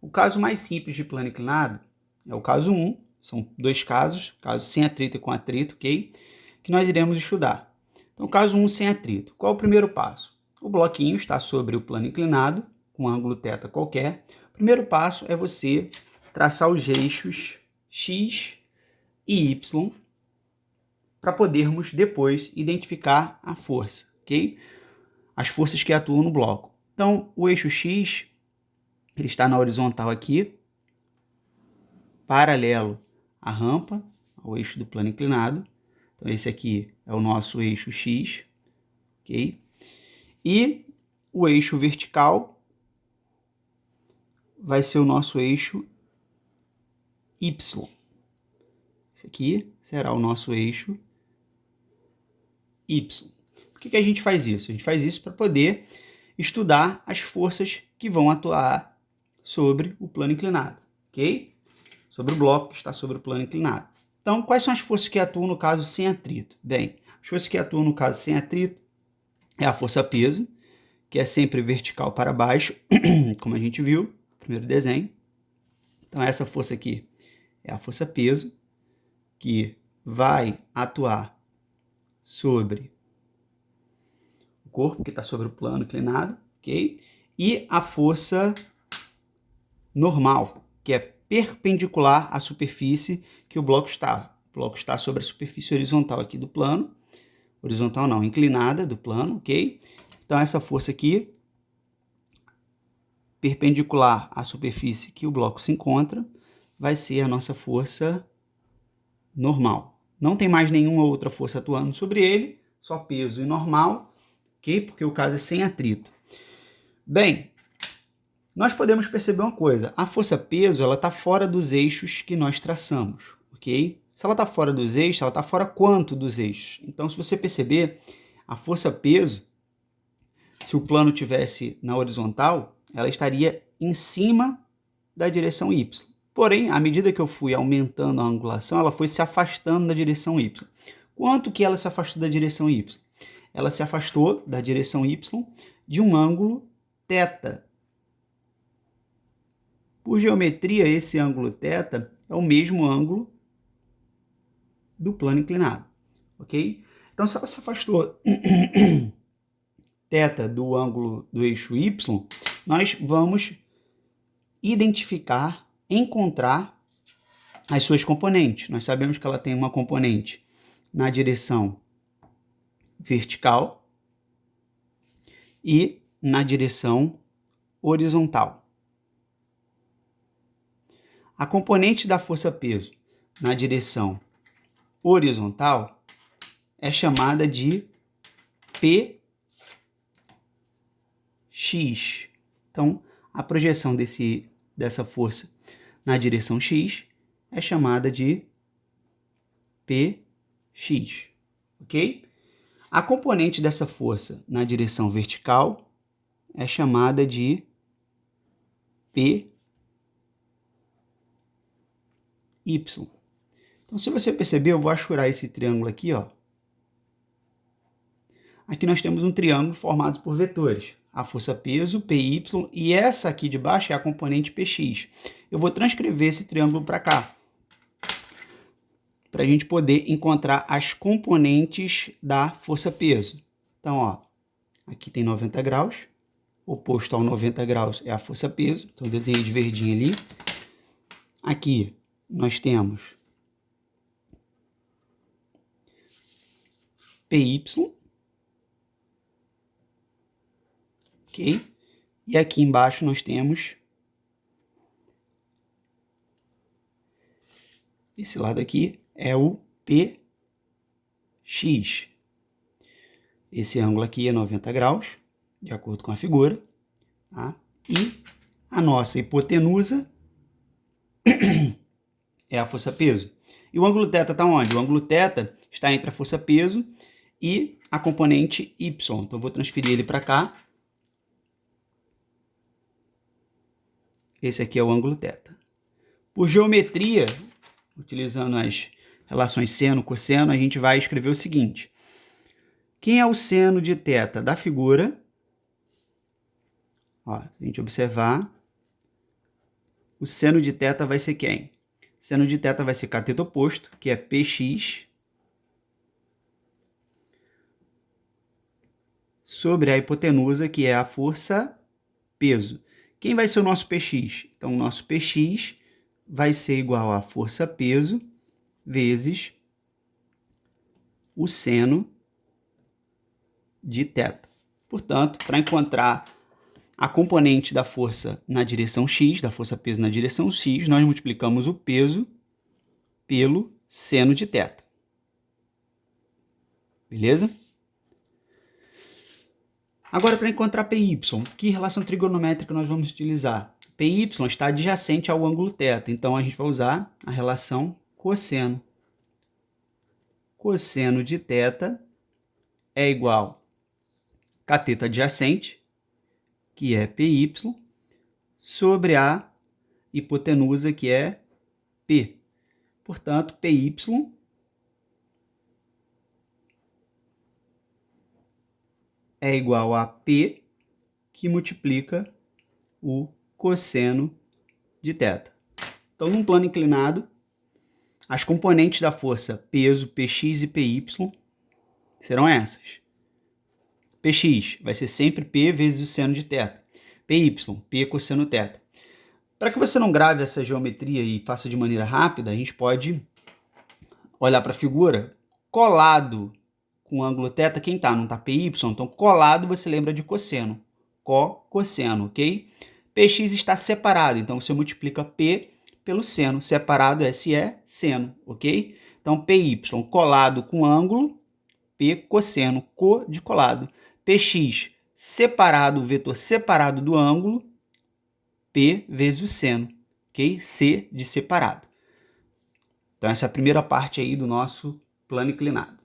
O caso mais simples de plano inclinado é o caso 1, são dois casos, caso sem atrito e com atrito, ok? Que nós iremos estudar. Então, caso 1 sem atrito. Qual é o primeiro passo? O bloquinho está sobre o plano inclinado, com um ângulo θ qualquer. O primeiro passo é você traçar os eixos x e y para podermos depois identificar a força, ok? As forças que atuam no bloco. Então, o eixo x, ele está na horizontal aqui, paralelo à rampa, ao eixo do plano inclinado. Então, esse aqui é o nosso eixo x, ok? E o eixo vertical vai ser o nosso eixo y. Esse aqui será o nosso eixo y. Por que a gente faz isso? A gente faz isso para poder estudar as forças que vão atuar sobre o plano inclinado, ok? Sobre o bloco que está sobre o plano inclinado. Então, quais são as forças que atuam no caso sem atrito? Bem, as forças que atuam no caso sem atrito é a força-peso, que é sempre vertical para baixo, como a gente viu no primeiro desenho. Então, essa força aqui é a força-peso, que vai atuar sobre o corpo, que está sobre o plano inclinado, ok? E a força normal, que é perpendicular à superfície que o bloco está. O bloco está sobre a superfície horizontal aqui do plano. Horizontal não, inclinada do plano, ok? Então, essa força aqui, perpendicular à superfície que o bloco se encontra, vai ser a nossa força normal. Não tem mais nenhuma outra força atuando sobre ele, só peso e normal, ok? Porque o caso é sem atrito. Bem, nós podemos perceber uma coisa, a força-peso ela está fora dos eixos que nós traçamos, ok? Se ela está fora dos eixos, ela está fora quanto dos eixos? Então, se você perceber, a força-peso, se o plano tivesse na horizontal, ela estaria em cima da direção y. Porém, à medida que eu fui aumentando a angulação, ela foi se afastando da direção y. Quanto que ela se afastou da direção y? Ela se afastou da direção y de um ângulo θ. Por geometria, esse ângulo θ é o mesmo ângulo do plano inclinado, ok? Então, se ela se afastou θ do ângulo do eixo y, nós vamos identificar, encontrar as suas componentes. Nós sabemos que ela tem uma componente na direção vertical e na direção horizontal. A componente da força-peso na direção horizontal é chamada de Px. Então, a projeção dessa força na direção x é chamada de Px, ok? A componente dessa força na direção vertical é chamada de Py. Então, se você perceber, eu vou achurar esse triângulo aqui, ó. Aqui nós temos um triângulo formado por vetores. A força-peso, Py, e essa aqui de baixo é a componente Px. Eu vou transcrever esse triângulo para cá, para a gente poder encontrar as componentes da força-peso. Então, ó, aqui tem 90 graus, oposto ao 90 graus é a força-peso, então eu desenhei de verdinho ali. Aqui nós temos Py, ok? E aqui embaixo nós temos esse lado aqui é o Px. Esse ângulo aqui é 90 graus, de acordo com a figura, tá? E a nossa hipotenusa é a força-peso. E o ângulo θ está onde? O ângulo θ está entre a força-peso e a componente y. Então, eu vou transferir ele para cá. Esse aqui é o ângulo θ. Por geometria, utilizando as relações seno-cosseno, a gente vai escrever o seguinte. Quem é o seno de θ da figura? Ó, se a gente observar, o seno de θ vai ser quem? Seno de θ vai ser cateto oposto, que é Px, sobre a hipotenusa, que é a força peso. Quem vai ser o nosso Px? Então, o nosso Px vai ser igual a força peso vezes o seno de θ. Portanto, para encontrar a componente da força na direção x, da força peso na direção x, nós multiplicamos o peso pelo seno de θ. Beleza? Agora, para encontrar PY, que relação trigonométrica nós vamos utilizar? PY está adjacente ao ângulo θ, então a gente vai usar a relação cosseno. Cosseno de θ é igual a cateto adjacente, que é PY, sobre a hipotenusa, que é P. Portanto, PY é igual a P, que multiplica o cosseno de θ. Então, num plano inclinado, as componentes da força peso, Px e Py serão essas. Px vai ser sempre P vezes o seno de θ. Py, P cosseno θ. Para que você não grave essa geometria e faça de maneira rápida, a gente pode olhar para a figura. Colado com o ângulo θ, quem está? Não está Py? Então, colado você lembra de cosseno. Cosseno, ok? Px está separado, então você multiplica P pelo seno. Separado, S é seno, ok? Então, Py colado com ângulo, P cosseno, co de colado. Px separado, o vetor separado do ângulo, P vezes o seno, ok? C de separado. Então, essa é a primeira parte aí do nosso plano inclinado.